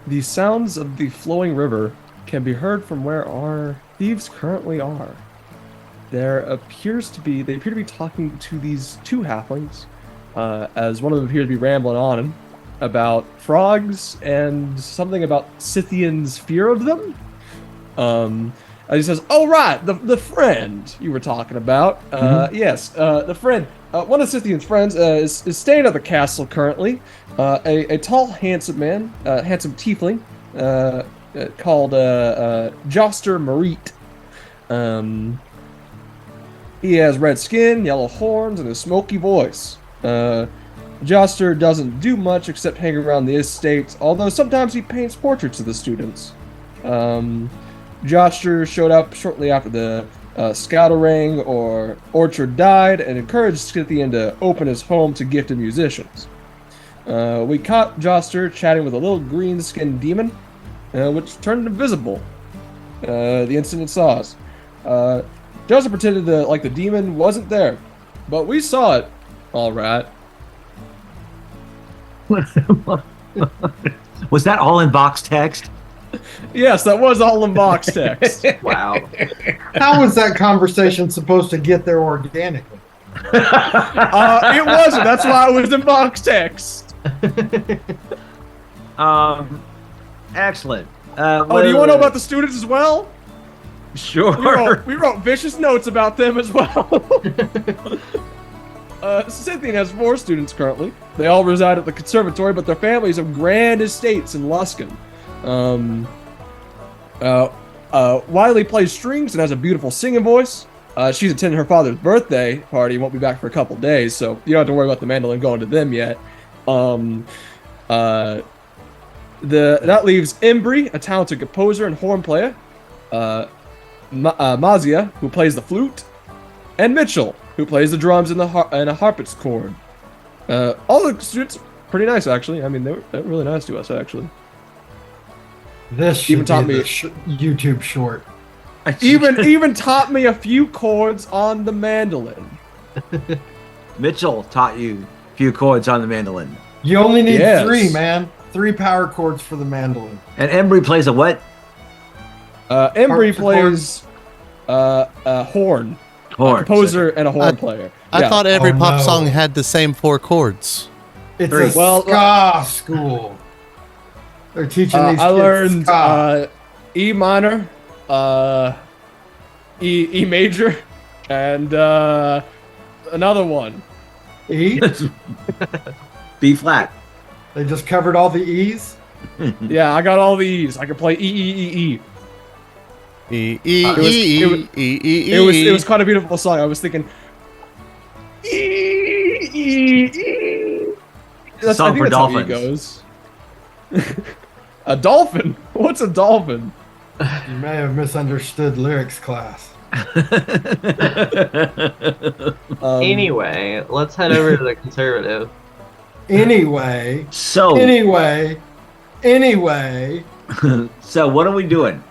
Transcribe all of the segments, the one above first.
The sounds of the flowing river can be heard from where our thieves currently are. They appear to be talking to these two halflings, as one of them appears to be rambling on about frogs and something about Scythian's fear of them. He says, "Oh right, the friend you were talking about. Yes, the friend. One of Scythian's friends is staying at the castle currently. A tall, handsome man, handsome tiefling, called Joster Marit. He has red skin, yellow horns, and a smoky voice. Joster doesn't do much except hang around the estate, although sometimes he paints portraits of the students. Joster showed up shortly after the Scouterang or Orchard died and encouraged Scythian to open his home to gifted musicians. We caught Joster chatting with a little green-skinned demon, which turned invisible the instant it saw us. Joster pretended like the demon wasn't there, but we saw it, all right." Was that all in box text? Yes, that was all in box text. Wow. How was that conversation supposed to get there organically? It wasn't. That's why it was in box text. Excellent. Oh, do you want to know about the students as well? Sure. We wrote vicious notes about them as well. Scythian has 4 students currently. They all reside at the conservatory, but their families have grand estates in Luskin. Wiley plays strings and has a beautiful singing voice. She's attending her father's birthday party and won't be back for a couple days, so you don't have to worry about the mandolin going to them yet. That leaves Embry, a talented composer and horn player. Mazia, who plays the flute, and Mitchell, who plays the drums and a harpsichord. All the students pretty nice, actually. I mean, they were really nice to us, actually. This should Even taught be me- the YouTube short. Even taught me a few chords on the mandolin. Mitchell taught you a few chords on the mandolin. You only need Yes. 3, man. 3 power chords for the mandolin. And Embry plays a what? Embry Harpsichord. plays horn. Horn. Composer and a horn player. I Yeah. thought every Oh, pop no. song had the same 4 chords. It's 3. a Well, ska school. They're teaching these kids I learned ska. E minor, E major, and another one. E? B flat. They just covered all the E's? Yeah, I got all these. I can play E. E It was quite a beautiful song. I was thinking E. Song for how dolphins. it goes. A dolphin? What's a dolphin? You may have misunderstood lyrics class. Anyway, let's head over to the conservative. Anyway, So, so what are we doing?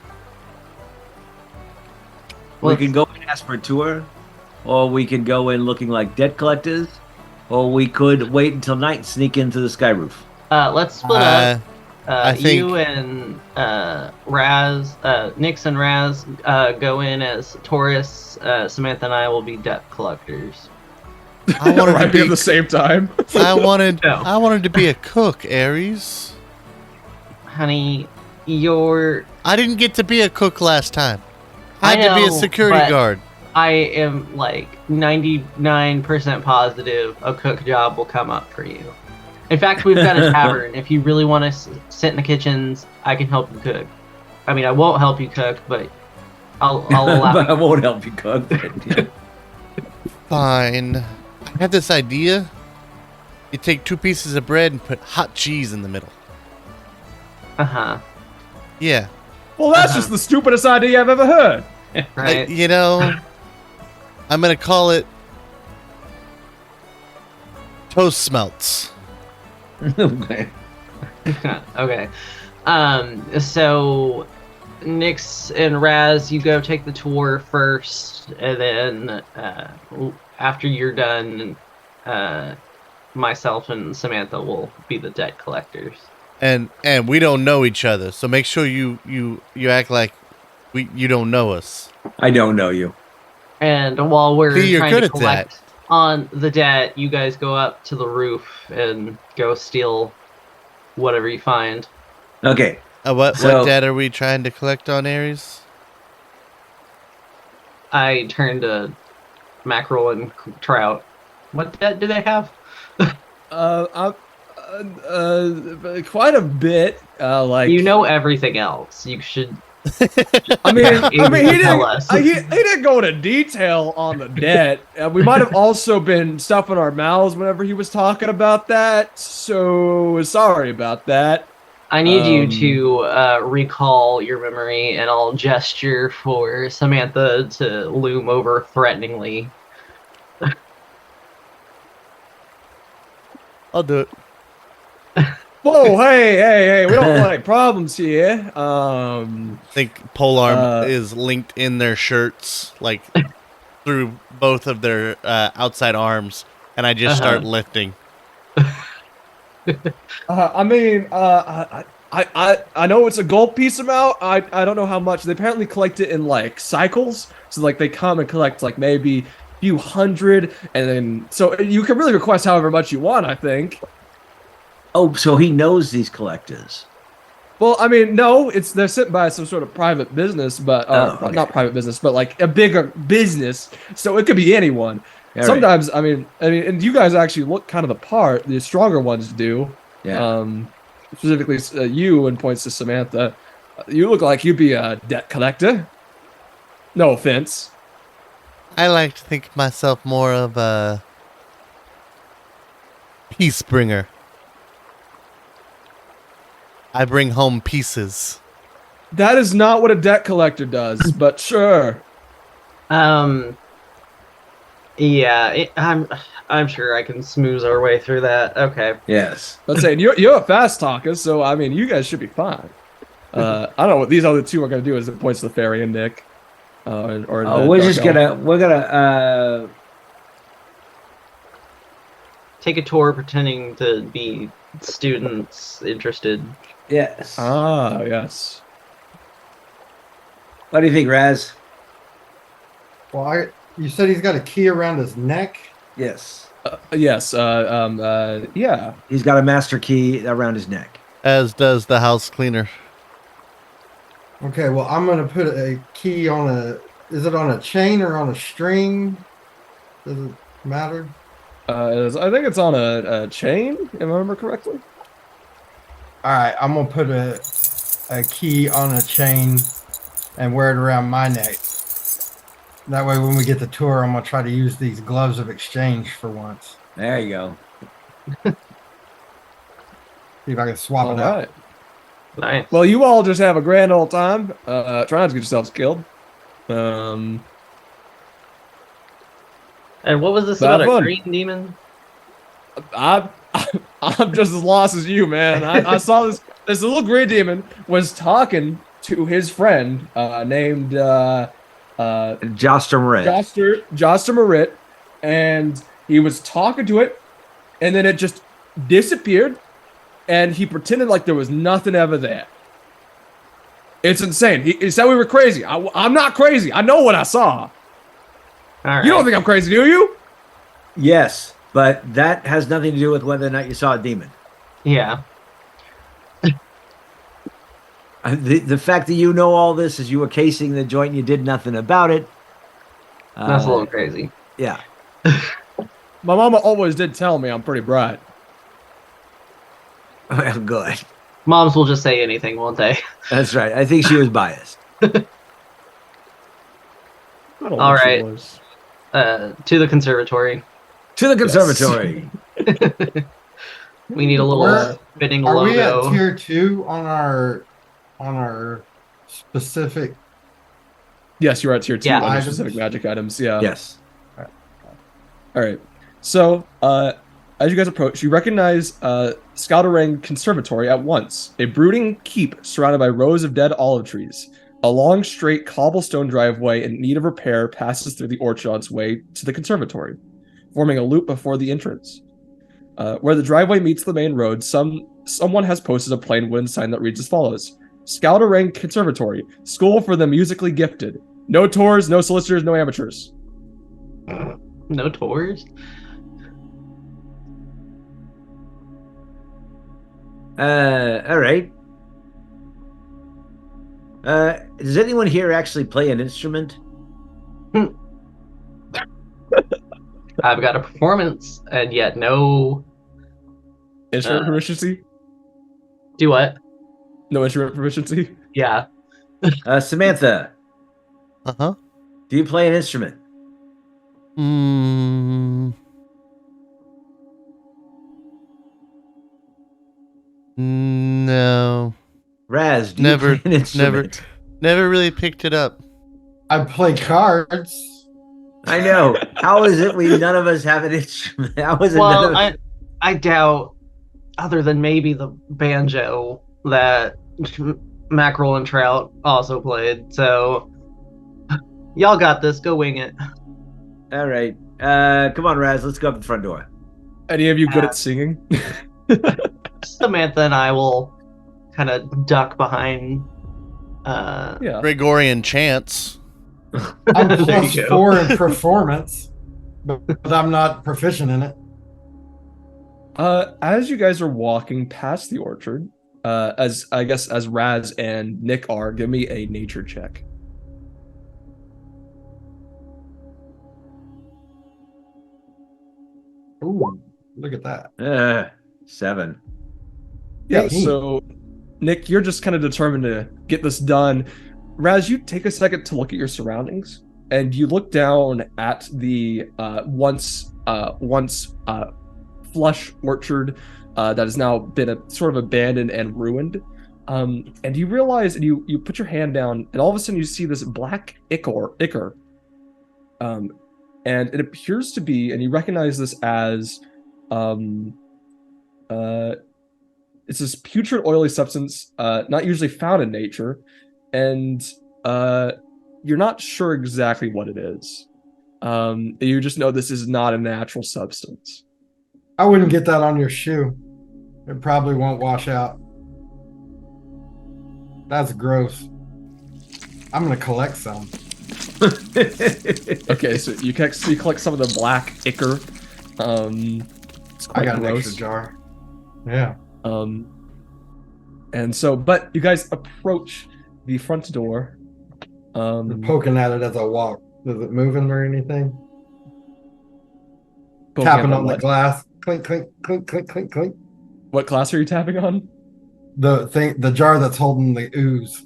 We Let's- can go and ask for a tour, or we can go in looking like debt collectors, or we could wait until night and sneak into the sky roof. Let's split up. I think- You and Razz, Nix and Razz, go in as tourists. Samantha and I will be debt collectors. I wanted Right to be at the same time. I wanted No. I wanted to be a cook, Aries. Honey, I didn't get to be a cook last time. I I had to be a know, security but- guard. I am like 99% positive a cook job will come up for you. In fact, we've got a tavern. If you really want to sit in the kitchens, I can help you cook. I mean, I won't help you cook, but I'll allow But I you. won't help you cook. Fine. I had this idea. You take 2 pieces of bread and put hot cheese in the middle. Uh-huh. Yeah. Well, that's just the stupidest idea I've ever heard. Right? You know, I'm gonna call it toast smelts. Okay. Okay. So Nix and Raz, you go take the tour first, and then after you're done, myself and Samantha will be the debt collectors. And we don't know each other, so make sure you act like you don't know us. I don't know you. And while we're See, you're trying good to at that. collect on the debt, you guys go up to the roof and go steal whatever you find. Okay. What So- debt are we trying to collect on Aries? I turn to mackerel and trout. What debt do they have? Quite a bit. Like You know everything else. You should. I mean, he tell didn't. us. He didn't go into detail on the debt. We might have also been stuffing our mouths whenever he was talking about that. So sorry about that. I need you to recall your memory, and I'll gesture for Samantha to loom over threateningly. I'll do it. Whoa, hey, we don't like problems here. I think polearm is linked in their shirts, like through both of their outside arms, and I just start lifting. I mean, I know it's a gold piece amount. I don't know how much. They apparently collect it in like cycles. So like they come and collect like maybe a few hundred, and then so you can really request however much you want, I think. Oh, so he knows these collectors. Well, I mean, no, they're sent by some sort of private business, but okay. not private business, but like a bigger business. So it could be anyone. All Sometimes, right. I mean, and you guys actually look kind of the part. The stronger ones do. Yeah. Specifically, you, and points to Samantha. You look like you'd be a debt collector. No offense. I like to think of myself more of a peace bringer. I bring home pieces. That is not what a debt collector does, but sure. Yeah, I'm sure I can smooth our way through that. Okay. Yes. Let's say you're a fast talker, so I mean, you guys should be fine. I don't know what these other two are gonna do. As it points to the fairy and Nick. We're gonna take a tour pretending to be students interested. Yes. Ah, yes. What do you think, Razz? Well, you said he's got a key around his neck. Yes. Yes. Yeah. He's got a master key around his neck. As does the house cleaner. Okay, well, I'm gonna put a key on a. Is it on a chain or on a string? Does it matter? I think it's on a chain, if I remember correctly. All right, I'm gonna put a key on a chain and wear it around my neck. That way, when we get the tour, I'm gonna try to use these gloves of exchange for once. There you go. See if I can swap it out. Nice. Well, you all just have a grand old time. Trying to get yourselves killed. And what was this Have about fun. a green demon? I'm just as lost as you, man. I saw this little green demon was talking to his friend named Joster Moret. Joster Moret, and he was talking to it, and then it just disappeared, and he pretended like there was nothing ever there. It's insane. He said we were crazy. I'm not crazy. I know what I saw. All right. You don't think I'm crazy, do you? Yes, but that has nothing to do with whether or not you saw a demon. Yeah. The fact that you know all this is you were casing the joint and you did nothing about it. That's a little crazy. Yeah. My mama always did tell me I'm pretty bright. Well, good. Moms will just say anything, won't they? That's right. I think she was biased. I don't All think she right. was. To the conservatory. To the conservatory. We need a little fitting Are we at logo. tier 2 on our specific? Yes, you're at tier 2 Yeah. on your Items. specific magic items. Yeah. Yes. All right. So, as you guys approach, you recognize Scouterang Conservatory at once. A brooding keep surrounded by rows of dead olive trees. A long, straight cobblestone driveway in need of repair passes through the orchard on its way to the conservatory, forming a loop before the entrance. Where the driveway meets the main road, some someone has posted a plain wooden sign that reads as follows: Scout Rank Conservatory, school for the musically gifted. No tours, no solicitors, no amateurs. No tours? All right. Does anyone here actually play an instrument? I've got a performance, and yet no. Instrument proficiency? Do what? No instrument proficiency? Yeah. Samantha, Uh-huh. do you play an instrument? No. Razz, do Never- you play an instrument? Never really picked it up. I play cards. I know. How is it none of us have an instrument? How is it none Well, of I doubt, other than maybe the banjo, that Mackerel and Trout also played. So, y'all got this. Go wing it. All right. Come on, Razz. Let's go up the front door. Any of you good at singing? Samantha and I will kind of duck behind. Yeah. Gregorian chants. I'm There plus you go. 4 in performance, but I'm not proficient in it. As you guys are walking past the orchard, as Raz and Nick are, give me a nature check. Ooh, look at that. 7. Yeah, 18. so Nick, you're just kind of determined to get this done. Raz, you take a second to look at your surroundings, and you look down at the once flush orchard that has now been sort of abandoned and ruined. And you realize, and you put your hand down, and all of a sudden you see this black ichor. And it appears to be, and you recognize this as, it's this putrid, oily substance, not usually found in nature, and you're not sure exactly what it is. You just know this is not a natural substance. I wouldn't get that on your shoe. It probably won't wash out. That's gross. I'm gonna collect some. Okay, so you collect some of the black ichor. It's I quite got an gross. extra jar. Yeah. And so, but you guys approach the front door. I'm poking at it as I walk. Is it moving or anything? Tapping on the glass. Clink, clink, clink, clink, clink, clink. What glass are you tapping on? The jar that's holding the ooze.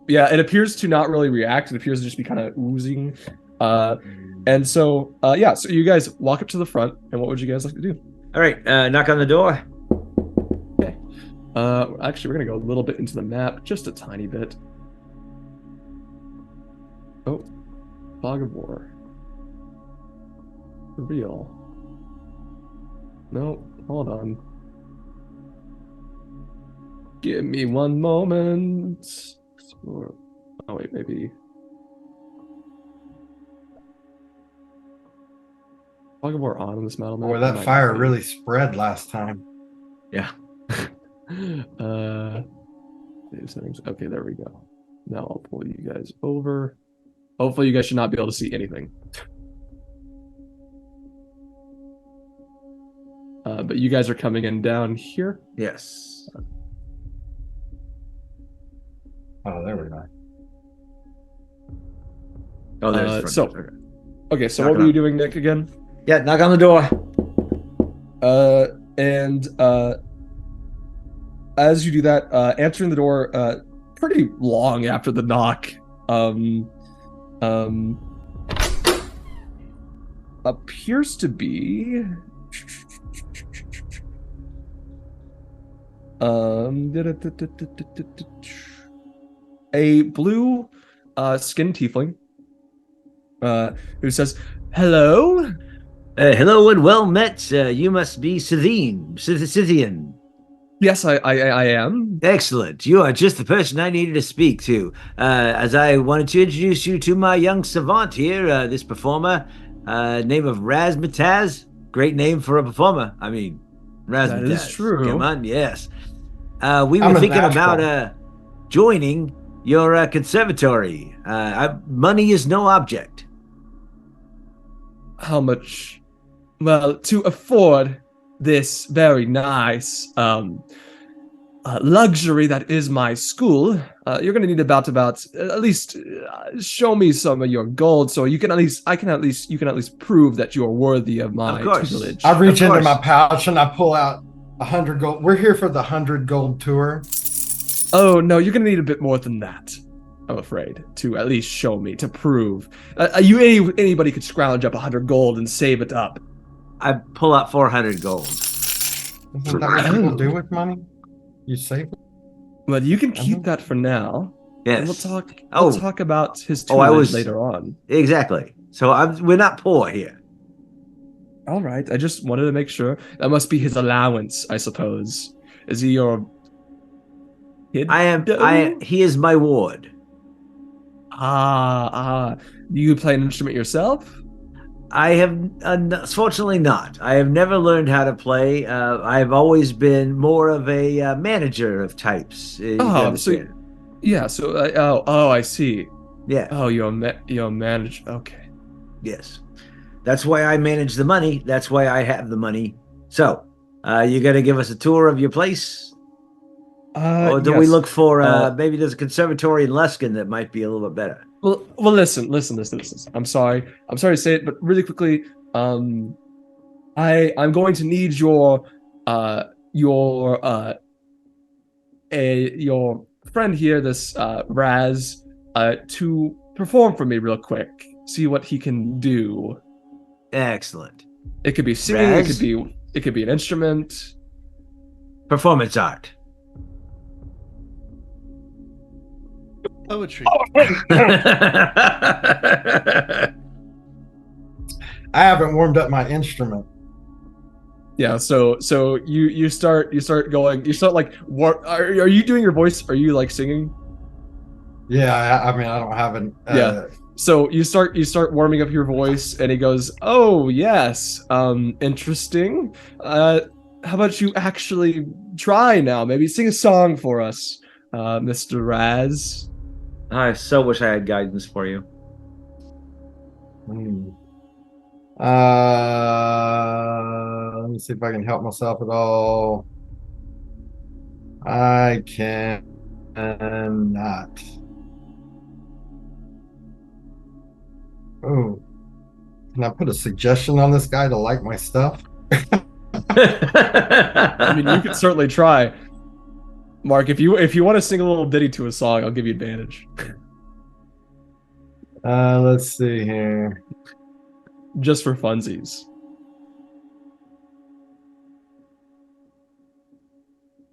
Yeah, it appears to not really react. It appears to just be kind of oozing. And so, so you guys walk up to the front, and what would you guys like to do? All right, knock on the door. Okay. Actually, we're going to go a little bit into the map, just a tiny bit. Oh, Fog of War. For real. No, hold on. Give me one moment. Explore. Oh, wait, maybe. Fog of War on this metal map. Boy, that fire really spread last time. Yeah. Save settings. Okay, there we go. Now I'll pull you guys over. Hopefully you guys should not be able to see anything. But you guys are coming in down here. Yes. Oh, there we go. Oh, there's the front door. Okay, so Knock what it were you on. doing, Nick, again? Yeah, knock on the door. As you do that, answering the door pretty long after the knock, appears to be a blue skinned tiefling who says, "Hello." Hello and well met. You must be Scythian. Yes, I am. Excellent. You are just the person I needed to speak to. As I wanted to introduce you to my young savant here, this performer, name of Razz. Great name for a performer. I mean, Razz That is does. true. Come on, yes. We I'm were a thinking natural. about joining your conservatory. Money is no object. How much? Well, to afford this very nice luxury that is my school, you're going to need about at least show me some of your gold, so you can at least prove that you are worthy of my Of course. tutelage. I reach Of into my course. pouch and I pull out 100 gold. We're here for the 100 gold tour. Oh no, you're going to need a bit more than that, I'm afraid, to at least show me, to prove. Anybody could scrounge up 100 gold and save it up. I pull out 400 gold. Isn't that what people do with money? You save it? But you can keep that for now. Yes. And we'll talk. Oh. We'll talk about his Oh, I tutelage was- later on. Exactly. So we're not poor here. All right. I just wanted to make sure. That must be his allowance, I suppose. Is he your kid? He is my ward. Do you play an instrument yourself? I have, fortunately not. I have never learned how to play. I've always been more of a manager of types. You Oh, understand? Yeah. So, I see. Yeah. Oh, you're a manager. Okay. Yes. That's why I manage the money. That's why I have the money. So, you got to give us a tour of your place? Or do we yes. look for, maybe there's a conservatory in Luskin that might be a little bit better? Well, listen. I'm sorry to say it, but really quickly, I'm going to need your friend here, this Razz, to perform for me real quick. See what he can do. Excellent. It could be singing. Razz? It could be an instrument. Performance art. Poetry. I haven't warmed up my instrument. Yeah. So you start going. You start like what? Are you doing your voice? Are you like singing? Yeah, I mean, I don't have an. Yeah. So you start warming up your voice, and he goes, "Oh yes, interesting. How about you actually try now? Maybe sing a song for us, Mr. Razz." I so wish I had guidance for you. Let me see if I can help myself at all. I cannot. Oh, can I put a suggestion on this guy to like my stuff? I mean, you could certainly try. Mark, if you want to sing a little ditty to a song, I'll give you advantage. Let's see here. Just for funsies.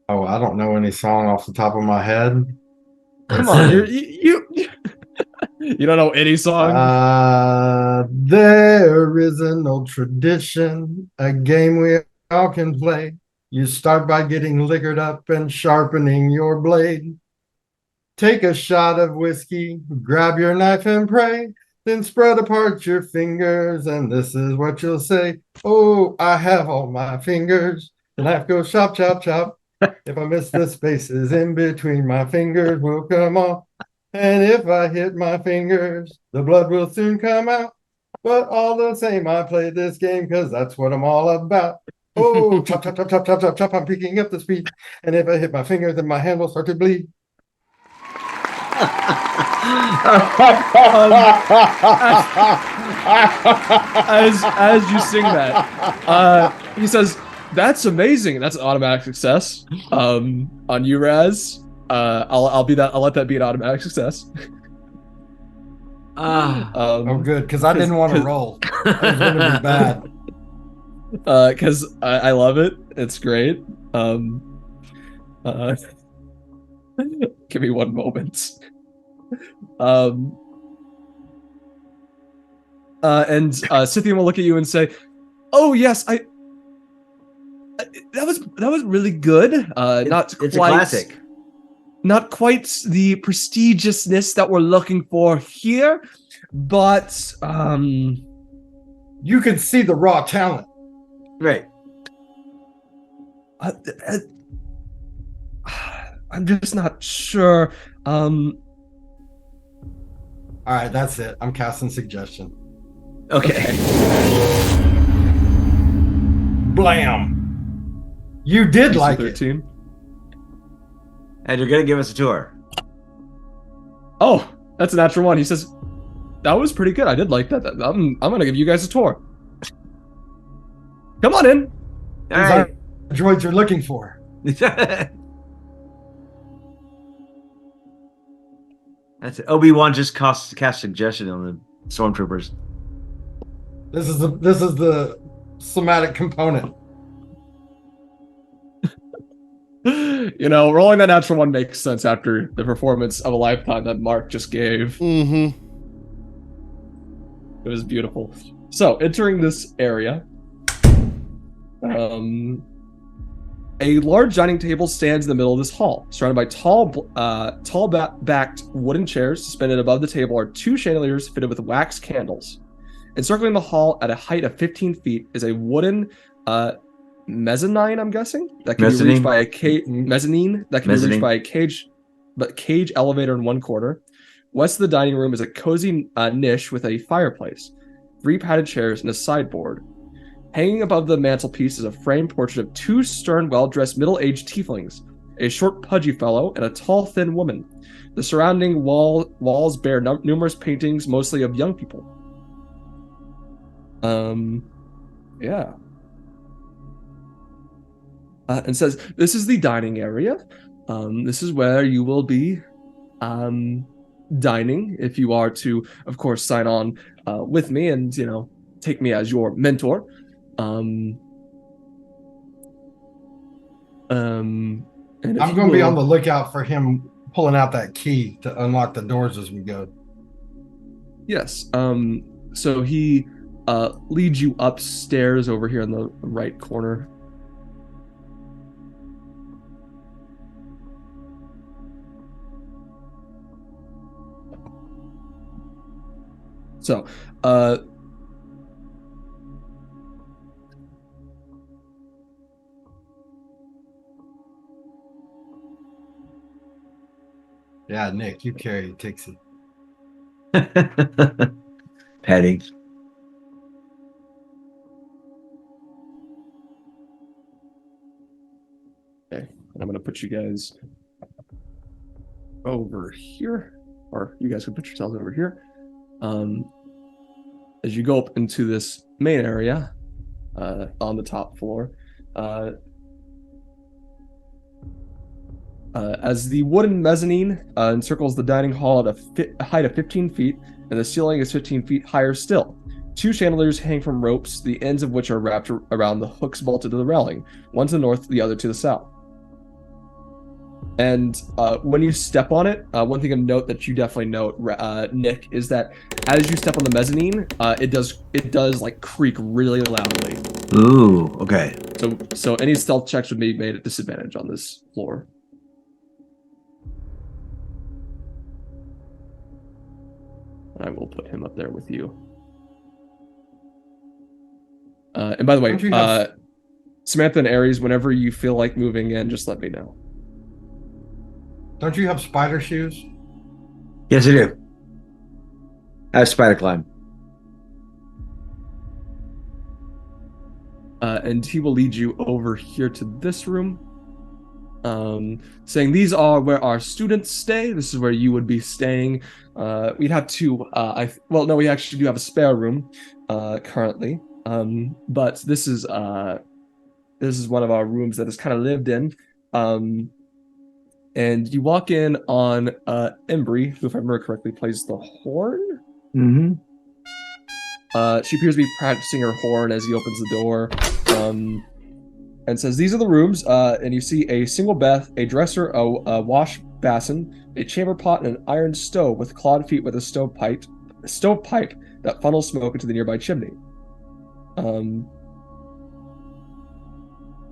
Oh, I don't know any song off the top of my head. Come on, you don't know any song? There is an old tradition, a game we all can play. You start by getting liquored up and sharpening your blade. Take a shot of whiskey, grab your knife and pray. Then spread apart your fingers, and this is what you'll say. Oh, I have all my fingers. The knife goes chop, chop, chop. If I miss the spaces in between my fingers will come off. And if I hit my fingers, the blood will soon come out. But all the same, I play this game because that's what I'm all about. Oh, chop, chop, chop, chop, chop, chop, chop. I'm picking up the speed. And if I hit my finger, then my hand will start to bleed. As you sing that, he says, "That's amazing. That's an automatic success." On you, Razz. I'll let that be an automatic success. Oh, good, because I didn't want to roll. That was going to be bad. Because I love it. It's great. Give me one moment. And Scythian will look at you and say, "Oh yes, that was really good. It's a classic. Not quite the prestigiousness that we're looking for here, but You can see the raw talent. Right. I'm just not sure. All right, that's it. I'm casting suggestion. Okay. Blam! You did DC like it. 13. And you're going to give us a tour. Oh, that's a natural one. He says, that was pretty good. I did like that. I'm going to give you guys a tour. Come on in. All These right. are the droids you're looking for. That's it. Obi-Wan just cast suggestion on the stormtroopers. This is the somatic component. You know, rolling that natural one makes sense after the performance of a lifetime that Mark just gave. Mm-hmm. It was beautiful. So, entering this area, a large dining table stands in the middle of this hall, surrounded by tall backed wooden chairs. Suspended above the table are two chandeliers fitted with wax candles. Encircling the hall at a height of 15 feet is a wooden mezzanine, I'm guessing, that can be reached by a mezzanine that can be reached by a cage elevator in one corner. West of the dining room is a cozy niche with a fireplace, 3 padded chairs, and a sideboard. Hanging above the mantelpiece is a framed portrait of 2 stern, well-dressed, middle-aged tieflings, a short, pudgy fellow, and a tall, thin woman. The surrounding walls bear numerous paintings, mostly of young people. Yeah. And says, this is the dining area. This is where you will be dining if you are to, of course, sign on with me and, you know, take me as your mentor. And I'm going to be on the lookout for him pulling out that key to unlock the doors as we go. Yes. So he leads you upstairs over here in the right corner. So, yeah, Nick, you carry Tixie. Petty. okay, I'm going to put you guys over here, or you guys can put yourselves over here. As you go up into this main area on the top floor, as the wooden mezzanine encircles the dining hall at a height of 15 feet, and the ceiling is 15 feet higher still. 2 chandeliers hang from ropes, the ends of which are wrapped around the hooks bolted to the railing, one to the north, the other to the south. And when you step on it, one thing of note that you definitely note, Nick, is that as you step on the mezzanine, it does like creak really loudly. Ooh, okay. So any stealth checks would be made at disadvantage on this floor. I will put him up there with you. And by the way, Samatha and Aries, whenever you feel like moving in, just let me know. Don't you have spider shoes? Yes, I do. I have spider climb. And he will lead you over here to this room, saying these are where our students stay. This is where you would be staying. We'd have to, we actually do have a spare room currently, but this is one of our rooms that is kind of lived in. And you walk in on Mcbride, who, if I remember correctly, plays the horn. Mm-hmm. She appears to be practicing her horn as he opens the door, and says, "These are the rooms." And you see a single bed, a dresser, a wash basin, a chamber pot, and an iron stove with clawed feet with a stovepipe that funnels smoke into the nearby chimney. And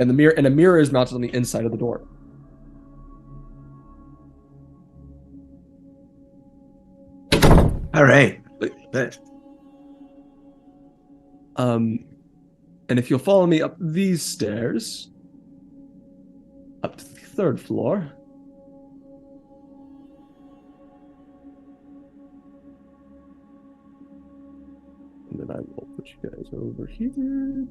a mirror is mounted on the inside of the door. All right. And if you'll follow me up these stairs, up to the 3rd floor. And then I will put you guys over here.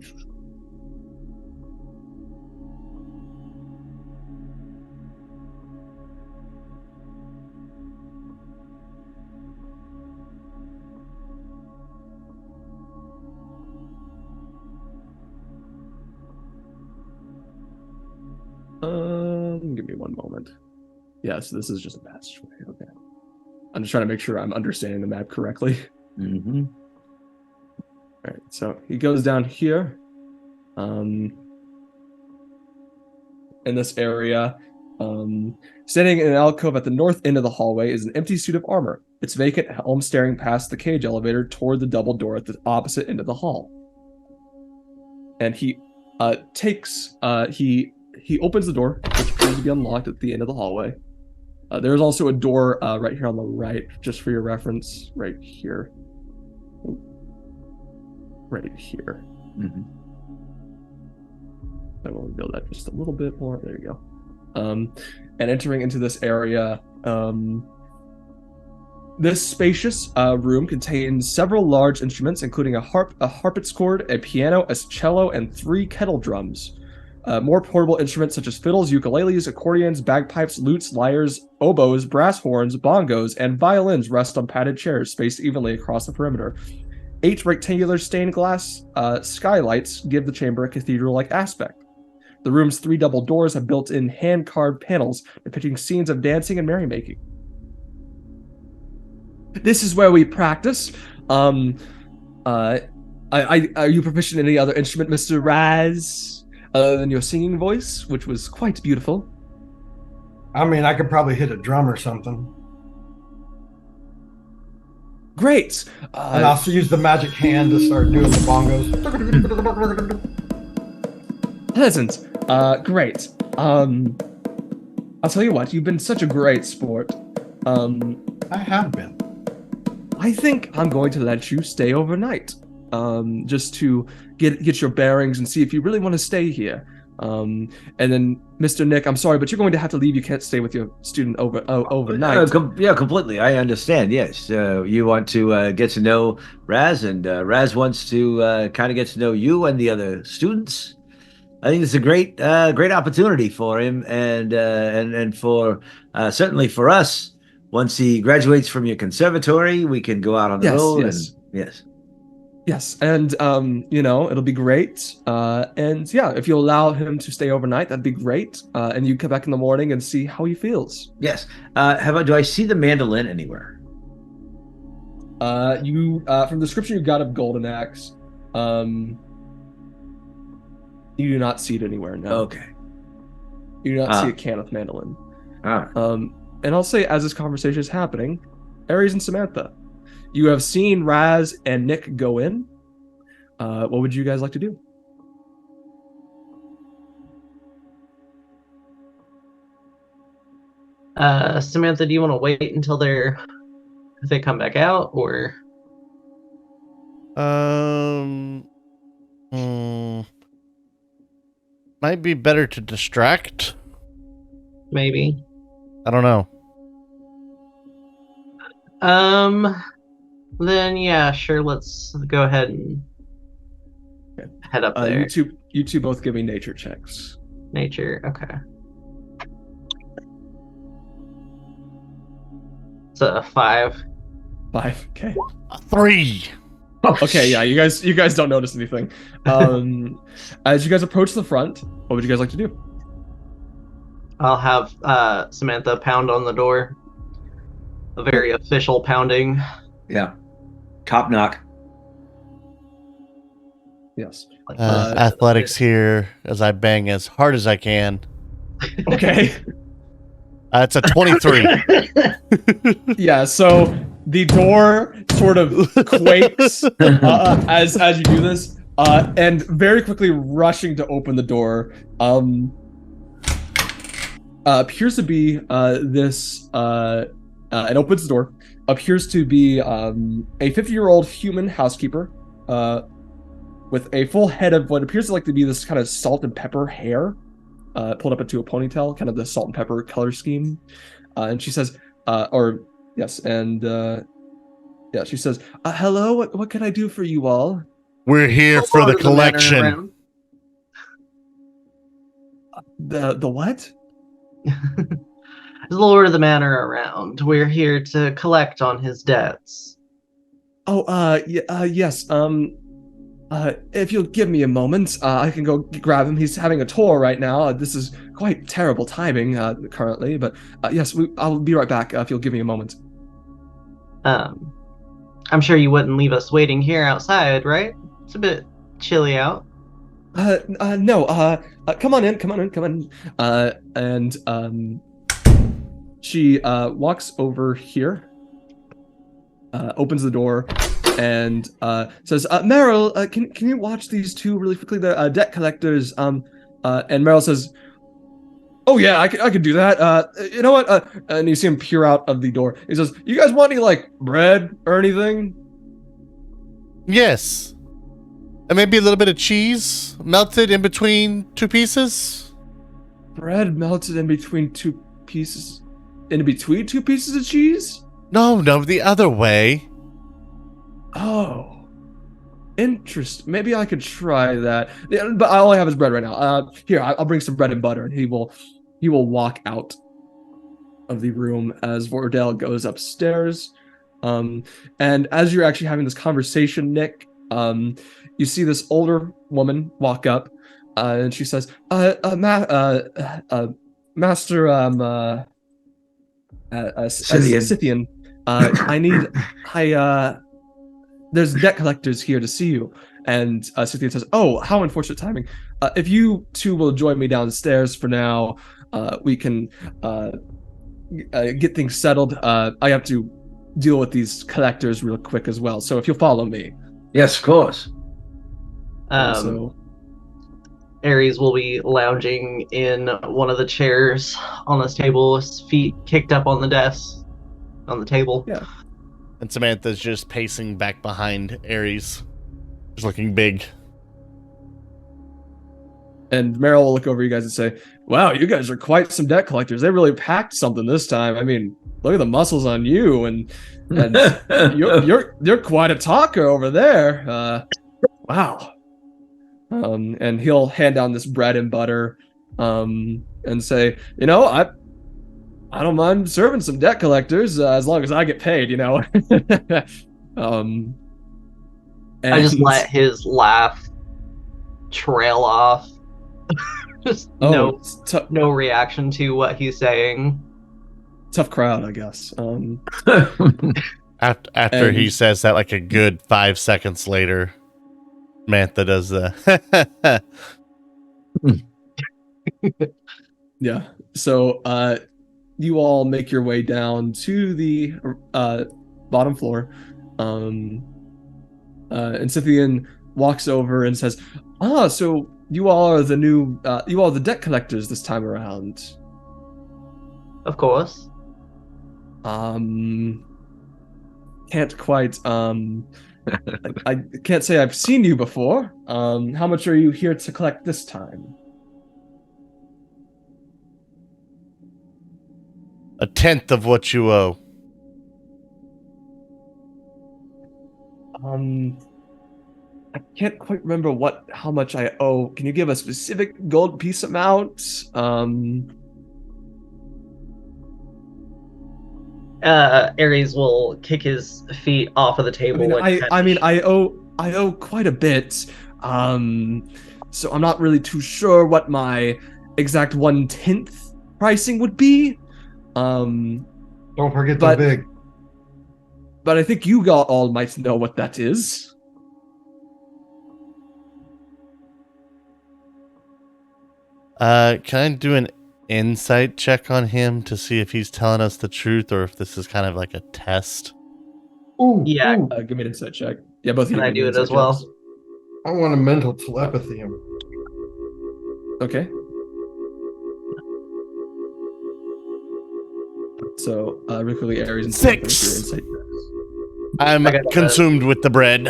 Give me one moment. Yeah, so this is just a passageway. Okay. I'm just trying to make sure I'm understanding the map correctly. Mm-hmm. All right, so he goes down here. In this area, standing in an alcove at the north end of the hallway is an empty suit of armor. Its vacant helm staring past the cage elevator toward the double door at the opposite end of the hall. And he he opens the door, which appears to be unlocked at the end of the hallway. There's also a door right here on the right, just for your reference, right here. Right here. Mm-hmm. I will reveal that just a little bit more. There you go. And entering into this area, this spacious room contains several large instruments, including a harpsichord, a piano, a cello, and 3 kettle drums. More portable instruments such as fiddles, ukuleles, accordions, bagpipes, lutes, lyres, oboes, brass horns, bongos, and violins rest on padded chairs spaced evenly across the perimeter. 8 rectangular stained glass skylights give the chamber a cathedral-like aspect. The room's 3 double doors have built-in hand-carved panels depicting scenes of dancing and merrymaking. This is where we practice. Are you proficient in any other instrument, Mr. Razz? Other than your singing voice, which was quite beautiful. I mean, I could probably hit a drum or something. Great. And I'll use the magic hand to start doing the bongos. Pleasant. Great. I'll tell you what, you've been such a great sport. I have been. I think I'm going to let you stay overnight. Just to get your bearings and see if you really want to stay here. And then, Mr. Nick, I'm sorry, but you're going to have to leave. You can't stay with your student overnight. Yeah, completely. I understand. Yes, you want to get to know Razz, and Razz wants to kind of get to know you and the other students. I think it's a great opportunity for him, and for certainly for us. Once he graduates from your conservatory, we can go out on the road. Yes, and it'll be great. And yeah, if you allow him to stay overnight, that'd be great. And you come back in the morning and see how he feels. Yes. Do I see the mandolin anywhere? You from the description you got of Golden Axe, you do not see it anywhere. No. Okay. You do not see a Canaith mandolin. All right. And I'll say, as this conversation is happening, Aries and Samatha, you have seen Razz and Nick go in. What would you guys like to do? Samantha, do you want to wait until they come back out, or? Might be better to distract. Maybe. I don't know. Then yeah, sure. Let's go ahead and head up there. You two both give me nature checks. Nature, okay. It's a 5. 5, okay. 3. Okay, yeah, you guys don't notice anything. As you guys approach the front, what would you guys like to do? I'll have Samantha pound on the door. A very official pounding. Yeah. Top knock. Yes. Athletics here as I bang as hard as I can. Okay. It's a 23. Yeah, so the door sort of quakes as you do this, and very quickly rushing to open the door appears to be this and opens the door. Appears to be a 50-year-old human housekeeper with a full head of what appears to be this kind of salt and pepper hair, pulled up into a ponytail, kind of the salt and pepper color scheme. And she says, she says, hello, what can I do for you all? We're here for the collection. The what? Lord of the Manor around. We're here to collect on his debts. Oh, yes. If you'll give me a moment, I can go grab him. He's having a tour right now. This is quite terrible timing currently, but yes, I'll be right back if you'll give me a moment. I'm sure you wouldn't leave us waiting here outside, right? It's a bit chilly out. No. Come on in. And she walks over here, opens the door, and says, Meryl, can you watch these two really quickly? They're debt collectors. And Meryl says, oh yeah, I could do that. You know what? And you see him peer out of the door. He says, you guys want any like bread or anything? Yes. And maybe a little bit of cheese melted in between two pieces? Bread melted in between two pieces? In between two pieces of cheese? No, the other way. Oh. Interesting. Maybe I could try that. Yeah, but I only have his bread right now. Here, I'll bring some bread and butter, and he will walk out of the room as Vordell goes upstairs. And as you're actually having this conversation, Nick, you see this older woman walk up, and she says, Master Scythian, there's debt collectors here to see you. And Scythian says, oh, how unfortunate timing. If you two will join me downstairs for now, we can get things settled. I have to deal with these collectors real quick as well. So if you'll follow me. Yes, of course. Aries will be lounging in one of the chairs on this table, his feet kicked up on the desk, on the table. Yeah. And Samantha's just pacing back behind Aries. She's looking big. And Meryl will look over you guys and say, wow, you guys are quite some debt collectors. They really packed something this time. I mean, look at the muscles on you, and you're quite a talker over there. Wow. And he'll hand down this bread and butter, and say, you know, I don't mind serving some debt collectors as long as I get paid, you know. And I just let his laugh trail off. Just no reaction to what he's saying. Tough crowd, I guess. After he says that, like a good 5 seconds later, Samantha does the Yeah. So you all make your way down to the bottom floor. And Scythian walks over and says, so you all are the debt collectors this time around. Of course. Can't quite I can't say I've seen you before. How much are you here to collect this time? a tenth of what you owe. I can't quite remember how much I owe. Can you give a specific gold piece amount? Aries will kick his feet off of the table. I owe quite a bit. So I'm not really too sure what my exact 1/10 pricing would be. Don't forget the big. But I think you all might know what that is. Can I do an insight check on him to see if he's telling us the truth or if this is kind of like a test? Ooh, yeah. Ooh. Give me an insight check. Yeah, both of you. Can I do it as well? Checks. I want a mental telepathy him. Okay. So, really quickly, Aries and 6. I'm consumed with the bread.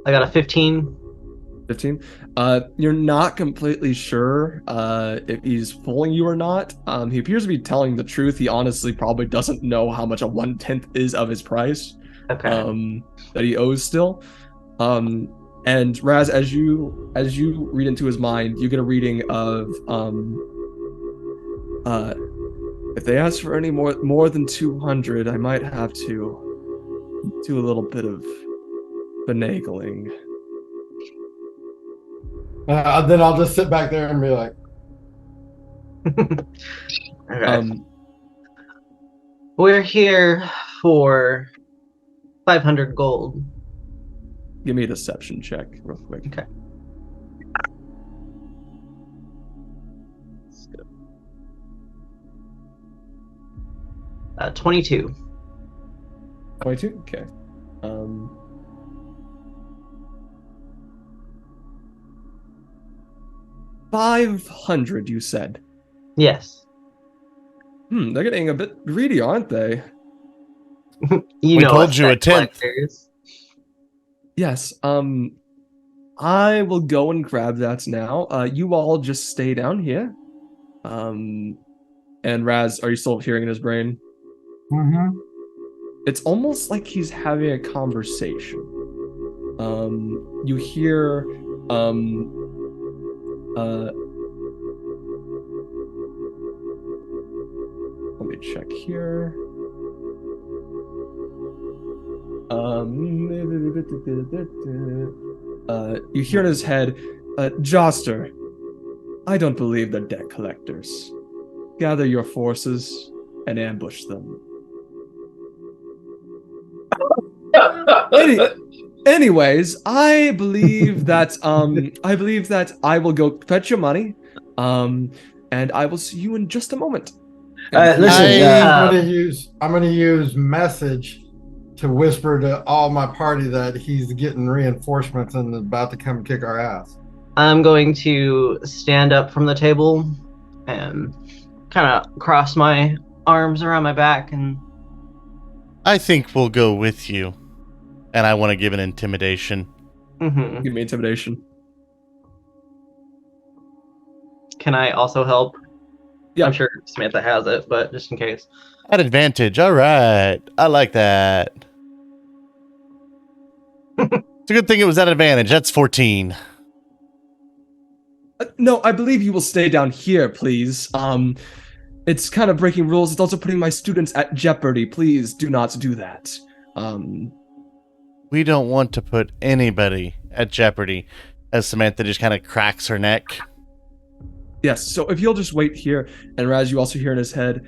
I got a 15. 15. You're not completely sure if he's fooling you or not. He appears to be telling the truth. He honestly probably doesn't know how much a 1/10 is of his price Okay. that he owes still. And Razz, as you read into his mind, you get a reading of if they ask for any more than 200, I might have to do a little bit of finagling. Then I'll just sit back there and be like, Okay. We're here for 500 gold. Give me a deception check real quick. Okay. 22. 22? Okay. 500, you said. Yes. They're getting a bit greedy, aren't they? We told you a 10th. Collectors. Yes. I will go and grab that now. You all just stay down here. And Razz, are you still hearing in his brain? mm-hmm. It's almost like he's having a conversation. You hear, let me check here. You hear in his head, Joster, I don't believe they're debt collectors. Gather your forces and ambush them. Anyways, I believe that I will go fetch your money, and I will see you in just a moment. Listen, I'm gonna use message to whisper to all my party that he's getting reinforcements and is about to come kick our ass. I'm going to stand up from the table and kind of cross my arms around my back and... I think we'll go with you. And I want to give an intimidation. Mm-hmm. Give me intimidation. Can I also help? Yeah. I'm sure Samantha has it, but just in case. At advantage. All right. I like that. It's a good thing it was at advantage. That's 14. No, I believe you will stay down here, please. It's kind of breaking rules. It's also putting my students at jeopardy. Please do not do that. We don't want to put anybody at jeopardy, as Samantha just kind of cracks her neck. Yes, so if you'll just wait here, and Razz, you also hear in his head,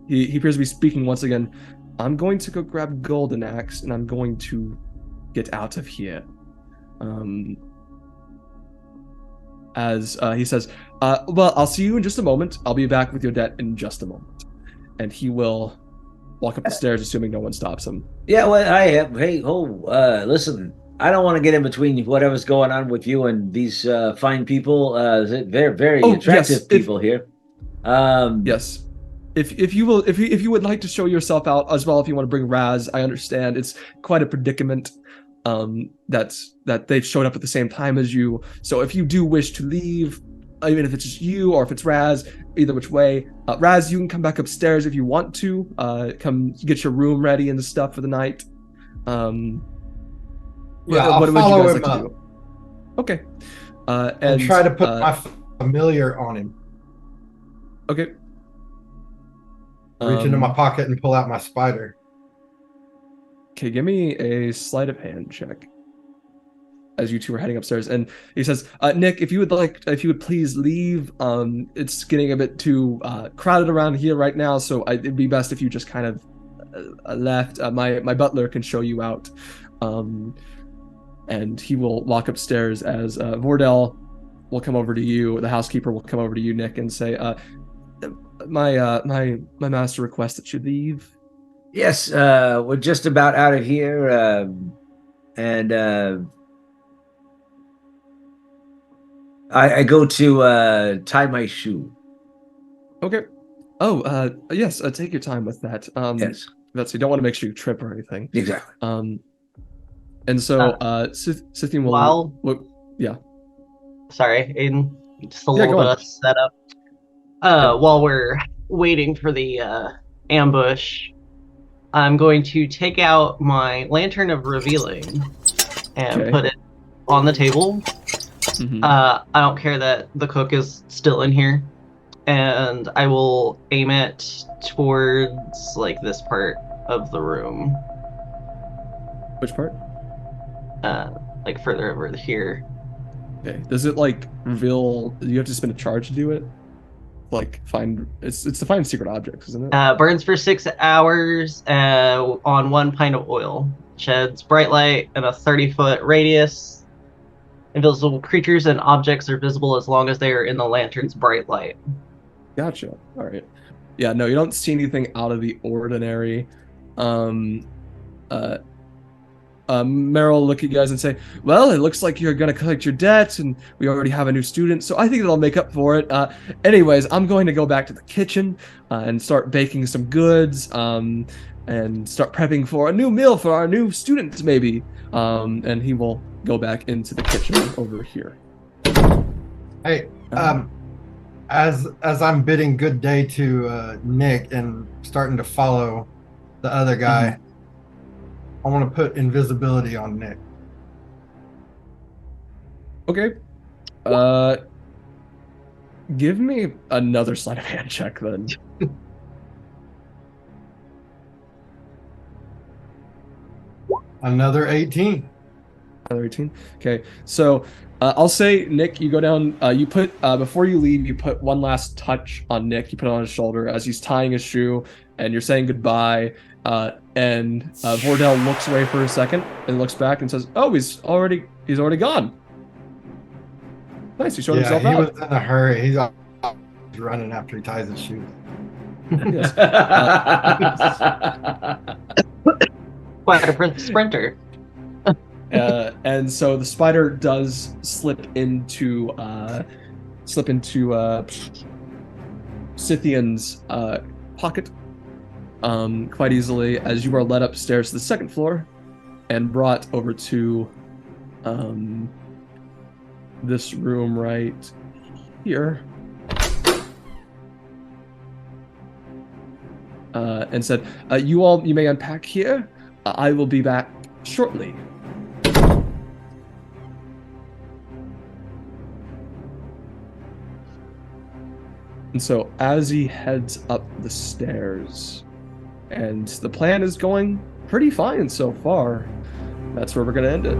he appears to be speaking once again. I'm going to go grab Golden Axe, and I'm going to get out of here. As he says, well, I'll see you in just a moment. I'll be back with your debt in just a moment. And he will walk up the stairs, assuming no one stops him. Yeah, well, listen, I don't want to get in between whatever's going on with you and these fine people. They're very attractive people here. Yes. If you would like to show yourself out as well, if you want to bring Razz, I understand it's quite a predicament. That they've showed up at the same time as you. So if you do wish to leave, even if it's just you or if it's Razz, either which way, Razz, you can come back upstairs if you want to. Come get your room ready and stuff for the night. I'll what would you follow guys him like to up. do? Okay. And try to put my familiar on him. Okay. Reach into my pocket and pull out my spider. Okay, give me a sleight of hand check as you two are heading upstairs. And he says, Nick, if you would please leave. It's getting a bit too crowded around here right now, so it'd be best if you just kind of left. My butler can show you out. And he will walk upstairs as Vordell will come over to you. The housekeeper will come over to you, Nick, and say, my master requests that you leave. Yes, we're just about out of here, and I go to tie my shoe. Okay. Oh, yes. Take your time with that. Yes, That's you don't want to make sure you trip or anything. exactly. And so Scythian will. Yeah. Sorry, Aiden. Just a Yeah, little go bit on. of setup. While we're waiting for the ambush, I'm going to take out my Lantern of Revealing and Okay. put it on the table. Mhm. I don't care that the cook is still in here, and I will aim it towards like this part of the room, Which part? like further over here. Okay. Does it like reveal? You have to spend a charge to do it. Like find it's to find secret objects, isn't it? Burns for 6 hours on 1 pint of oil. Sheds bright light in a 30-foot radius. Invisible creatures and objects are visible as long as they are in the lantern's bright light. Gotcha. All right. Yeah. No, you don't see anything out of the ordinary. Um. Meryl will look at you guys and say, "Well, it looks like you're gonna collect your debt, and we already have a new student, so I think it'll make up for it. Anyways, I'm going to go back to the kitchen and start baking some goods, and start prepping for a new meal for our new students, maybe." And he will go back into the kitchen over here. Hey, as I'm bidding good day to Nick and starting to follow the other guy, I want to put invisibility on Nick. Okay. Give me another sleight of hand check then. Another 18. Another 18. Okay, so I'll say, Nick, you go down. You put before you leave, you put one last touch on Nick. You put it on his shoulder as he's tying his shoe, and you're saying goodbye. And Vordell looks away for a second and looks back and says, "Oh, he's already gone. Nice, he showed himself He out." was in a hurry. He's running after he ties his shoes. Yes. Quite a sprinter. And so the spider does slip into Scythian's pocket quite easily as you are led upstairs to the second floor and brought over to this room right here. And said, you may unpack here. I will be back shortly. And so as he heads up the stairs, and the plan is going pretty fine so far, that's where we're going to end it.